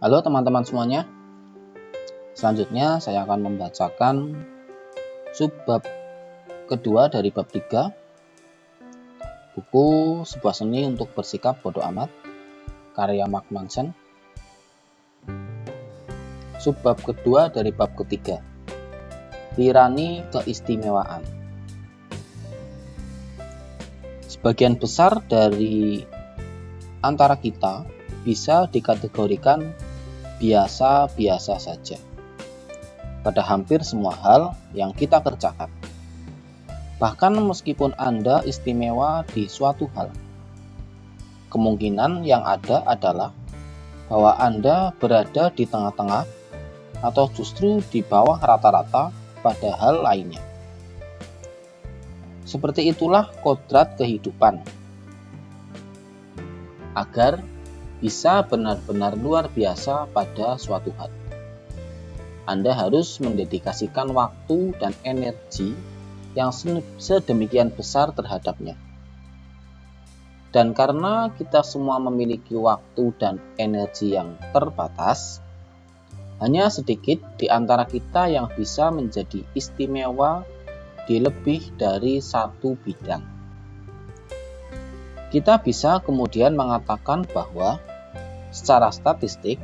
Halo teman-teman semuanya. Selanjutnya saya akan membacakan subbab kedua dari bab 3 buku Sebuah Seni untuk Bersikap Bodo Amat karya Mark Manson. Subbab kedua dari bab ketiga, tirani keistimewaan. Sebagian besar dari antara kita bisa dikategorikan biasa-biasa saja pada hampir semua hal yang kita kerjakan. Bahkan meskipun Anda istimewa di suatu hal, kemungkinan yang ada adalah bahwa Anda berada di tengah-tengah atau justru di bawah rata-rata pada hal lainnya. Seperti itulah kodrat kehidupan. Agar bisa benar-benar luar biasa pada suatu hal, Anda harus mendedikasikan waktu dan energi yang sedemikian besar terhadapnya. Dan karena kita semua memiliki waktu dan energi yang terbatas, hanya sedikit di antara kita yang bisa menjadi istimewa di lebih dari satu bidang. Kita bisa kemudian mengatakan bahwa secara statistik,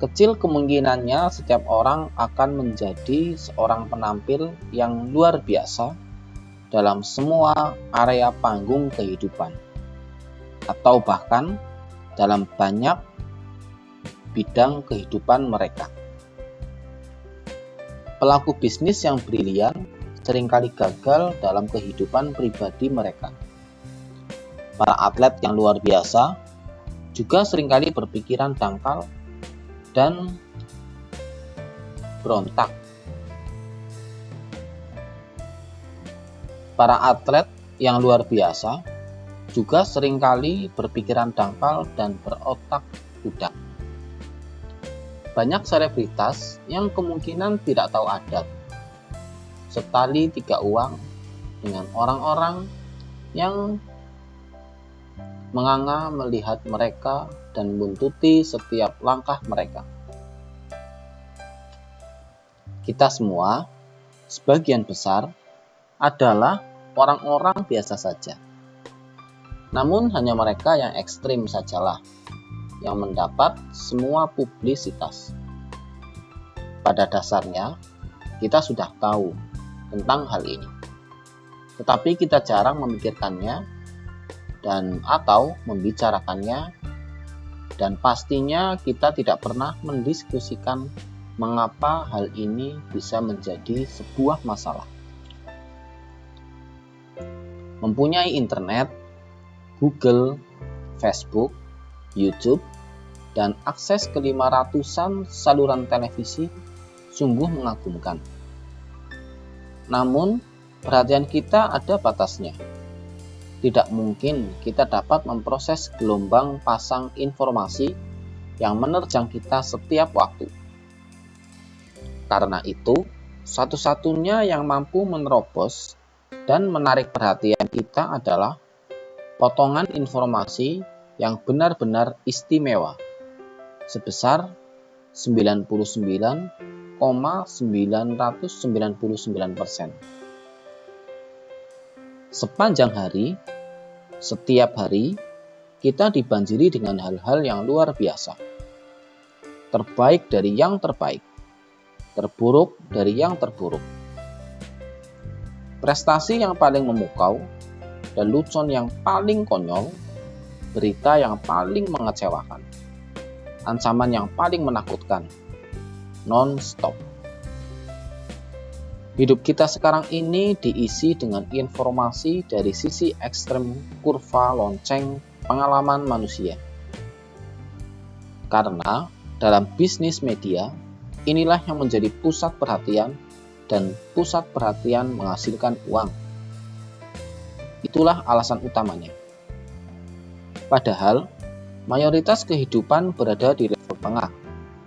kecil kemungkinannya setiap orang akan menjadi seorang penampil yang luar biasa dalam semua area panggung kehidupan, atau bahkan dalam banyak bidang kehidupan mereka. Pelaku bisnis yang brilian seringkali gagal dalam kehidupan pribadi mereka. Para atlet yang luar biasa juga seringkali berpikiran dangkal dan berontak. Para atlet yang luar biasa juga seringkali berpikiran dangkal dan berotak-atik. Banyak selebritas yang kemungkinan tidak tahu adat, setali tiga uang dengan orang-orang yang menganga melihat mereka dan membuntuti setiap langkah mereka. Kita semua, sebagian besar, adalah orang-orang biasa saja. Namun hanya mereka yang ekstrim sajalah yang mendapat semua publisitas. Pada dasarnya, kita sudah tahu tentang hal ini, tetapi kita jarang memikirkannya dan atau membicarakannya, dan pastinya kita tidak pernah mendiskusikan mengapa hal ini bisa menjadi sebuah masalah. Mempunyai internet, Google, Facebook, YouTube, dan akses ke 500-an saluran televisi sungguh mengagumkan. Namun, perhatian kita ada batasnya. Tidak mungkin kita dapat memproses gelombang pasang informasi yang menerjang kita setiap waktu. Karena itu, satu-satunya yang mampu menerobos dan menarik perhatian kita adalah potongan informasi yang benar-benar istimewa, sebesar 99,999%. Sepanjang hari, setiap hari, kita dibanjiri dengan hal-hal yang luar biasa. Terbaik dari yang terbaik, terburuk dari yang terburuk. Prestasi yang paling memukau, lelucon yang paling konyol, berita yang paling mengecewakan, ancaman yang paling menakutkan, non-stop. Hidup kita sekarang ini diisi dengan informasi dari sisi ekstrem kurva lonceng pengalaman manusia. Karena dalam bisnis media, inilah yang menjadi pusat perhatian dan pusat perhatian menghasilkan uang. Itulah alasan utamanya. Padahal, mayoritas kehidupan berada di level tengah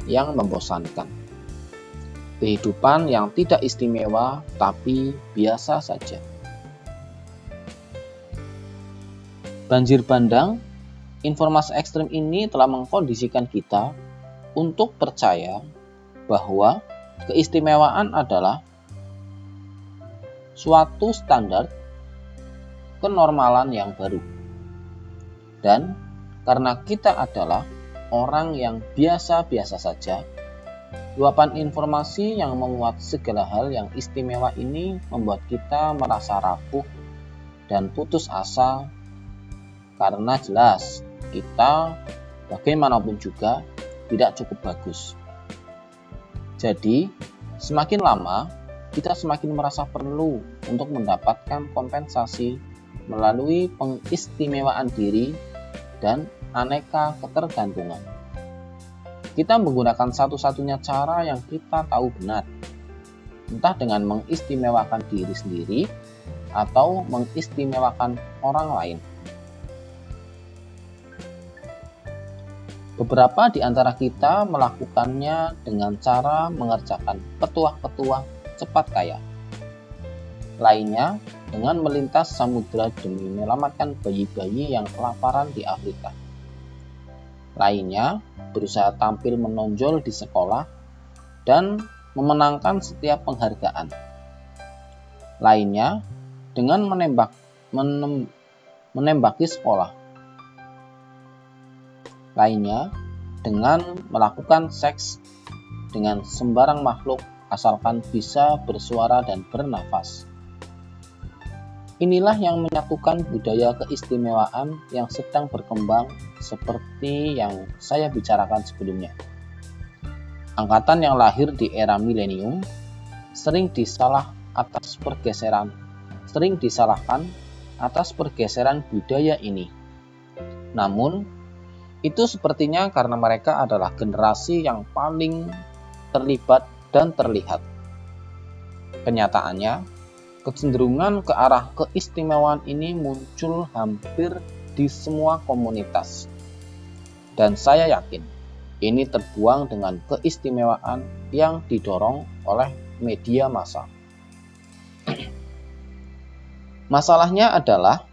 yang membosankan. Kehidupan yang tidak istimewa, tapi biasa saja. Banjir bandang, informasi ekstrem ini telah mengkondisikan kita untuk percaya bahwa keistimewaan adalah suatu standar kenormalan yang baru. Dan karena kita adalah orang yang biasa-biasa saja, luapan informasi yang memuat segala hal yang istimewa ini membuat kita merasa rapuh dan putus asa, karena jelas kita bagaimanapun juga tidak cukup bagus. Jadi, semakin lama kita semakin merasa perlu untuk mendapatkan kompensasi melalui pengistimewaan diri dan aneka ketergantungan. Kita menggunakan satu-satunya cara yang kita tahu benar, entah dengan mengistimewakan diri sendiri atau mengistimewakan orang lain. Beberapa di antara kita melakukannya dengan cara mengerjakan petuah-petuah cepat kaya. Lainnya dengan melintas samudera demi menyelamatkan bayi-bayi yang kelaparan di Afrika. Lainnya berusaha tampil menonjol di sekolah dan memenangkan setiap penghargaan. Lainnya dengan menembaki sekolah. Lainnya dengan melakukan seks dengan sembarang makhluk asalkan bisa bersuara dan bernafas. Inilah yang menyatukan budaya keistimewaan yang sedang berkembang seperti yang saya bicarakan sebelumnya. Angkatan yang lahir di era milenium sering disalahkan atas pergeseran budaya ini. Namun, itu sepertinya karena mereka adalah generasi yang paling terlibat dan terlihat. Kenyataannya, kecenderungan ke arah keistimewaan ini muncul hampir di semua komunitas. Dan saya yakin ini terbuang dengan keistimewaan yang didorong oleh media massa. Masalahnya adalah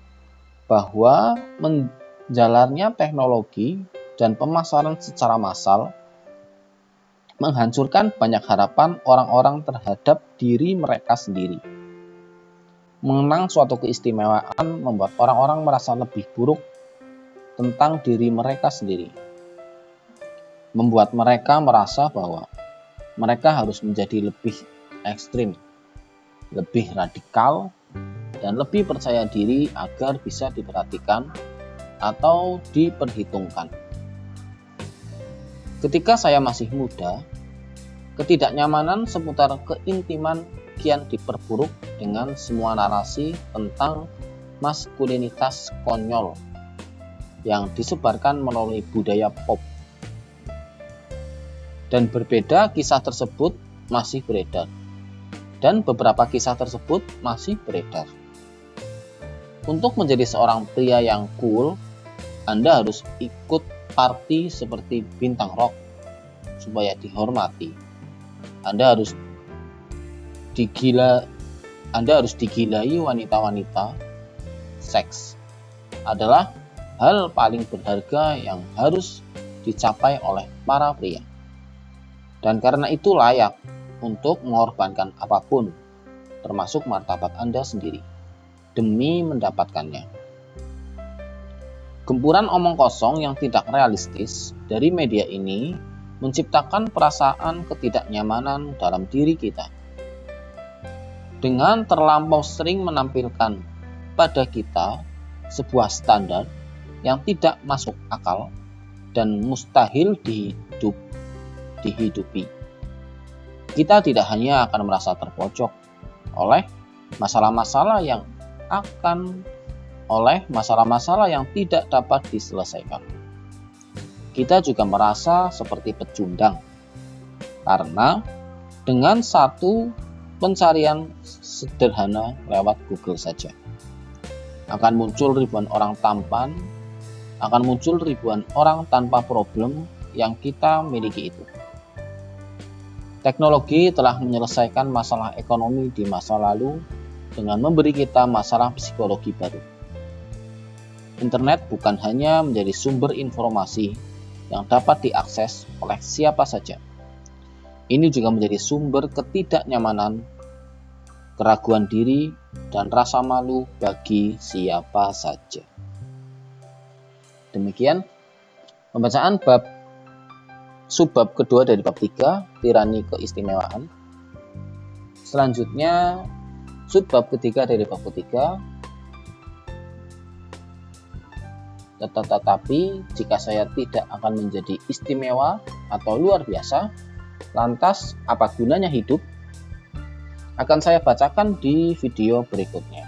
bahwa menjalarnya teknologi dan pemasaran secara massal menghancurkan banyak harapan orang-orang terhadap diri mereka sendiri. Mengenang suatu keistimewaan membuat orang-orang merasa lebih buruk tentang diri mereka sendiri. Membuat mereka merasa bahwa mereka harus menjadi lebih ekstrim, lebih radikal, dan lebih percaya diri agar bisa diperhatikan atau diperhitungkan. Ketika saya masih muda, ketidaknyamanan seputar keintiman kian diperburuk dengan semua narasi tentang maskulinitas konyol yang disebarkan melalui budaya pop. Dan berbeda kisah tersebut masih beredar. Dan beberapa kisah tersebut masih beredar. Untuk menjadi seorang pria yang cool, Anda harus ikut party seperti bintang rock supaya dihormati. Anda harus digilai wanita-wanita. Seks adalah hal paling berharga yang harus dicapai oleh para pria. Dan karena itu layak untuk mengorbankan apapun, termasuk martabat Anda sendiri, demi mendapatkannya. Gempuran omong kosong yang tidak realistis dari media ini menciptakan perasaan ketidaknyamanan dalam diri kita. Dengan terlampau sering menampilkan pada kita sebuah standar yang tidak masuk akal dan mustahil dihidupi. Kita tidak hanya akan merasa terpojok oleh masalah-masalah yang tidak dapat diselesaikan. Kita juga merasa seperti pecundang karena dengan satu pencarian sederhana lewat Google saja akan muncul ribuan orang tanpa problem yang kita miliki itu. Teknologi telah menyelesaikan masalah ekonomi di masa lalu dengan memberi kita masalah psikologi baru. Internet bukan hanya menjadi sumber informasi, yang dapat diakses oleh siapa saja. Ini juga menjadi sumber ketidaknyamanan, keraguan diri, dan rasa malu bagi siapa saja. Demikian pembacaan subbab kedua dari bab 3, tirani keistimewaan. Selanjutnya subbab ketiga dari bab ketiga. Tetapi jika saya tidak akan menjadi istimewa atau luar biasa, lantas apa gunanya hidup? Akan saya bacakan di video berikutnya.